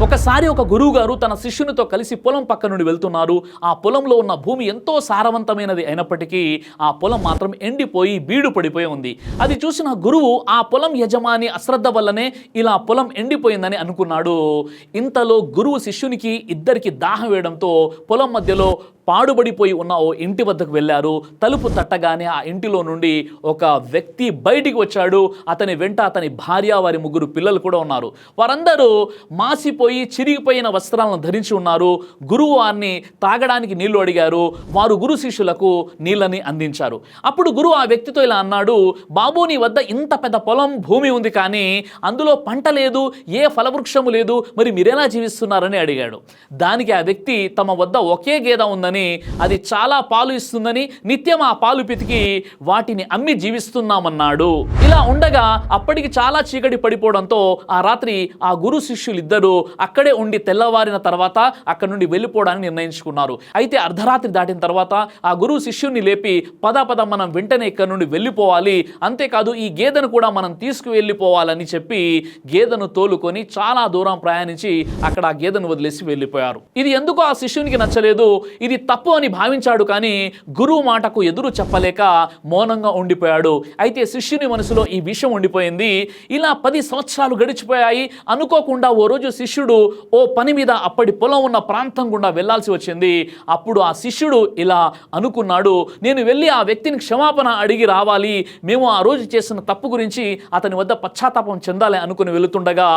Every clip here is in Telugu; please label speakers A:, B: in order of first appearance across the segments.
A: ఒకసారి ఒక గురువు గారు తన శిష్యునితో కలిసి పొలం పక్క నుండి వెళ్తున్నారు. ఆ పొలంలో ఉన్న భూమి ఎంతో సారవంతమైనది అయినప్పటికీ ఆ పొలం మాత్రం ఎండిపోయి బీడు పడిపోయి ఉంది. అది చూసిన గురువు ఆ పొలం యజమాని అశ్రద్ధ వల్లనే ఇలా పొలం ఎండిపోయిందని అనుకున్నాడు. ఇంతలో గురువు శిష్యునికి ఇద్దరికి దాహం వేయడంతో పొలం మధ్యలో పాడుబడిపోయి ఉన్న ఓ ఇంటి వద్దకు వెళ్ళారు. తలుపు తట్టగానే ఆ ఇంటిలో నుండి ఒక వ్యక్తి బయటికి వచ్చాడు. అతని వెంట అతని భార్య, వారి 3 పిల్లలు కూడా ఉన్నారు. వారందరూ మాసిపోయి చిరిగిపోయిన వస్త్రాలను ధరించి ఉన్నారు. గురువు వారిని తాగడానికి నీళ్లు అడిగారు. వారు గురు శిష్యులకు నీళ్ళని అందించారు. అప్పుడు గురువు ఆ వ్యక్తితో ఇలా అన్నాడు, బాబు, నీ వద్ద ఇంత పెద్ద పొలం భూమి ఉంది, కానీ అందులో పంట లేదు, ఏ ఫలవృక్షము లేదు, మరి మీరెలా జీవిస్తున్నారని అడిగాడు. దానికి ఆ వ్యక్తి తమ వద్ద ఒకే గేదె ఉందని, అది చాలా పాలు ఇస్తుందని, నిత్యం ఆ పాలు పితికి వాటిని అమ్మి జీవిస్తున్నామన్నాడు. ఇలా ఉండగా అప్పటికి చాలా చీకటి పడిపోవడంతో ఆ రాత్రి ఆ గురు శిష్యులు ఇద్దరు అక్కడే ఉండి తెల్లవారిన తర్వాత అక్కడ నుండి వెళ్ళిపోవడానికి నిర్ణయించుకున్నారు. అయితే అర్ధరాత్రి దాటిన తర్వాత ఆ గురువు శిష్యుని లేపి, పద మనం వెంటనే ఇక్కడ నుండి వెళ్ళిపోవాలి, అంతేకాదు ఈ గేదెను కూడా మనం తీసుకువెళ్ళిపోవాలని చెప్పి గేదెను తోలుకొని చాలా దూరం ప్రయాణించి అక్కడ ఆ గేదెను వదిలేసి వెళ్ళిపోయారు. ఇది ఎందుకు ఆ శిష్యునికి నచ్చలేదు. ఇది తప్పు అని భావించాడు, కానీ గురువు మాటకు ఎదురు చెప్పలేక మౌనంగా ఉండిపోయాడు. అయితే శిష్యుని మనసులో ఈ విషయం ఉండిపోయింది. ఇలా 10 సంవత్సరాలు గడిచిపోయాయి. అనుకోకుండా ఓ రోజు శిష్యుడు ఓ పని మీద అప్పటి పొలం ఉన్న ప్రాంతం గుండా వెళ్లాల్సి వచ్చింది. అప్పుడు ఆ శిష్యుడు ఇలా అనుకున్నాడు, నేను వెళ్ళి ఆ వ్యక్తిని క్షమాపణ అడిగి రావాలి, మేము ఆ రోజు చేసిన తప్పు గురించి అతని వద్ద పశ్చాత్తాపం చెందాలి అనుకుని వెళుతుండగా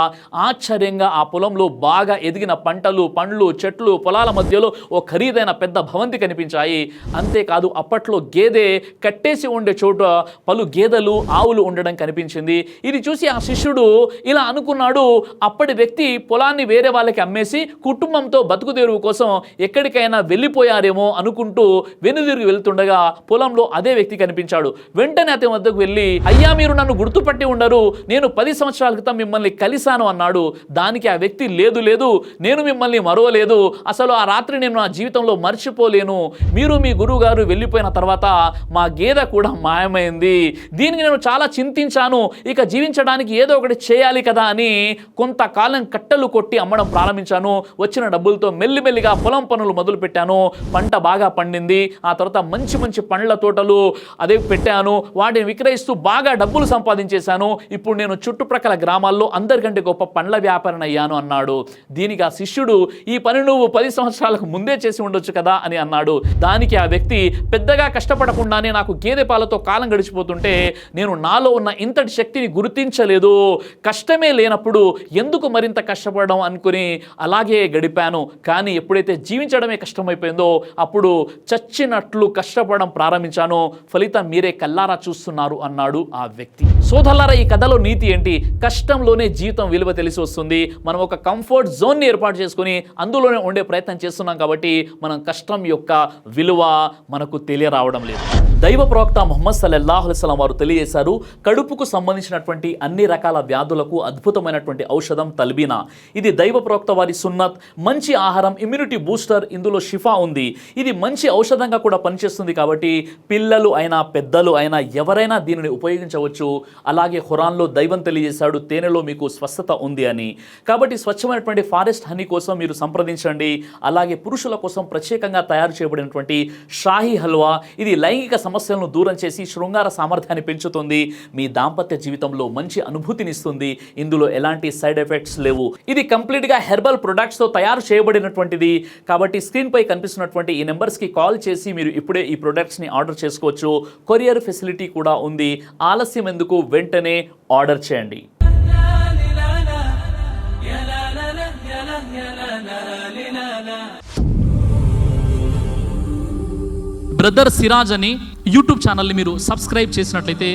A: ఆశ్చర్యంగా ఆ పొలంలో బాగా ఎదిగిన పంటలు, పండ్లు, చెట్లు, పొలాల మధ్యలో ఓ ఖరీదైన పెద్ద భవంతి కనిపించాయి. అంతేకాదు అప్పట్లో గేదె కట్టేసి ఉండే చోట పలు గేదెలు, ఆవులు ఉండడం కనిపించింది. ఇది చూసి ఆ శిష్యుడు ఇలా అనుకున్నాడు, అప్పటి వ్యక్తి పొలాన్ని వేరే వాళ్ళకి అమ్మేసి కుటుంబంతో బతుకుదెరువు కోసం ఎక్కడికైనా వెళ్ళిపోయారేమో అనుకుంటూ వెనుదిరిగి వెళ్తుండగా పొలంలో అదే వ్యక్తి కనిపించాడు. వెంటనే అతని వద్దకు వెళ్ళి, అయ్యా, మీరు నన్ను గుర్తుపట్టి ఉండరు, నేను 10 సంవత్సరాల క్రితం మిమ్మల్ని కలిశాను అన్నాడు. దానికి ఆ వ్యక్తి, లేదు, నేను మిమ్మల్ని మరవలేదు, అసలు ఆ రాత్రి నేను నా జీవితంలో మర్చిపోలేను, మీరు మీ గురువు గారు వెళ్ళిపోయిన తర్వాత మా గేదె కూడా మాయమైంది, దీనికి నేను చాలా చింతించాను, ఇక జీవించడానికి ఏదో ఒకటి చేయాలి కదా అని కొంతకాలం కట్టెలు కొట్టి అమ్మడం ప్రారంభించాను. వచ్చిన డబ్బులతో మెల్లిమెల్లిగా పొలం పనులు మొదలు పెట్టాను. పంట బాగా పండింది. ఆ తర్వాత మంచి పండ్ల తోటలు అదే పెట్టాను. వాటిని విక్రయిస్తూ బాగా డబ్బులు సంపాదించేశాను. ఇప్పుడు నేను చుట్టుప్రక్కల గ్రామాల్లో అందరికంటే గొప్ప పండ్ల వ్యాపారం అయ్యాను అన్నాడు. దీనికి ఆ శిష్యుడు, ఈ పని నువ్వు 10 సంవత్సరాలకు ముందే చేసి ఉండొచ్చు కదా అని అన్నాడు. దానికి ఆ వ్యక్తి, పెద్దగా కష్టపడకుండానే నాకు గేదె పాలతో కాలం గడిచిపోతుంటే నేను నాలో ఉన్న ఇంతటి శక్తిని గుర్తించలేదు. కష్టమే లేనప్పుడు ఎందుకు మరింత కష్టపడడం అనుకుని అలాగే గడిపాను. కానీ ఎప్పుడైతే జీవించడమే కష్టమైపోయిందో అప్పుడు చచ్చినట్లు కష్టపడడం ప్రారంభించాను. ఫలితం మీరే కల్లారా చూస్తున్నారు అన్నాడు ఆ వ్యక్తి. సోదరులారా, ఈ కథలో నీతి ఏంటి? కష్టంలోనే జీవితం విలువ తెలిసి వస్తుంది. మనం ఒక కంఫర్ట్ జోన్ని ఏర్పాటు చేసుకుని అందులోనే ఉండే ప్రయత్నం చేస్తున్నాం కాబట్టి మనం కష్టం యొక్క విలువ మనకు తెలియరావడం లేదు. దైవ ప్రవక్త ముహమ్మద్ సల్లల్లాహు అలైహి వసల్లం వారు తెలియజేశారు, కడుపుకు సంబంధించినటువంటి అన్ని రకాల వ్యాధులకు అద్భుతమైనటువంటి ఔషధం తల్బీనా. ఇది దైవ ప్రవక్త వారి సున్నత్. మంచి ఆహారం, ఇమ్యూనిటీ బూస్టర్, ఇందులో షిఫా ఉంది. ఇది మంచి ఔషధంగా కూడా పనిచేస్తుంది కాబట్టి పిల్లలు అయినా పెద్దలు అయినా ఎవరైనా దీనిని ఉపయోగించవచ్చు. అలాగే ఖురాన్లో దైవం తెలియజేశాడు, తేనెలో మీకు స్వస్థత ఉంది అని. కాబట్టి స్వచ్ఛమైనటువంటి ఫారెస్ట్ హనీ కోసం మీరు సంప్రదించండి. అలాగే పురుషుల కోసం ప్రత్యేకంగా తయారు చేయబడినటువంటి షాహీ హల్వా, ఇది లైంగిక సమస్యలను దూరం చేసి శృంగార సామర్థ్యాన్ని పెంచుతుంది. మీ దాంపత్య జీవితంలో మంచి అనుభూతినిస్తుంది. ఇందులో ఎలాంటి సైడ్ ఎఫెక్ట్స్ లేవు. ఇది కంప్లీట్గా హెర్బల్ ప్రొడక్ట్స్తో తయారు చేయబడినటువంటిది. కాబట్టి స్క్రీన్పై కనిపిస్తున్నటువంటి ఈ నెంబర్స్కి కాల్ చేసి మీరు ఇప్పుడే ఈ ప్రొడక్ట్స్ని ఆర్డర్ చేసుకోవచ్చు. కొరియర్ ఫెసిలిటీ కూడా ఉంది. ఆలస్యం ఎందుకు, వెంటనే ఆర్డర్ చేయండి. బ్రదర్ సిరాజ్ అని యూట్యూబ్ ఛానల్ని మీరు సబ్స్క్రైబ్ చేసినట్లయితే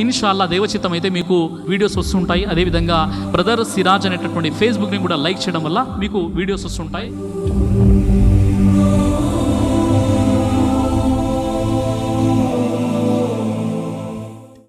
A: ఇన్షాల్లా దేవచిత్తం అయితే మీకు వీడియోస్ వస్తుంటాయి. అదేవిధంగా బ్రదర్ సిరాజ్ అనేటటువంటి ఫేస్బుక్ని కూడా లైక్ చేయడం వల్ల మీకు వీడియోస్ వస్తుంటాయి.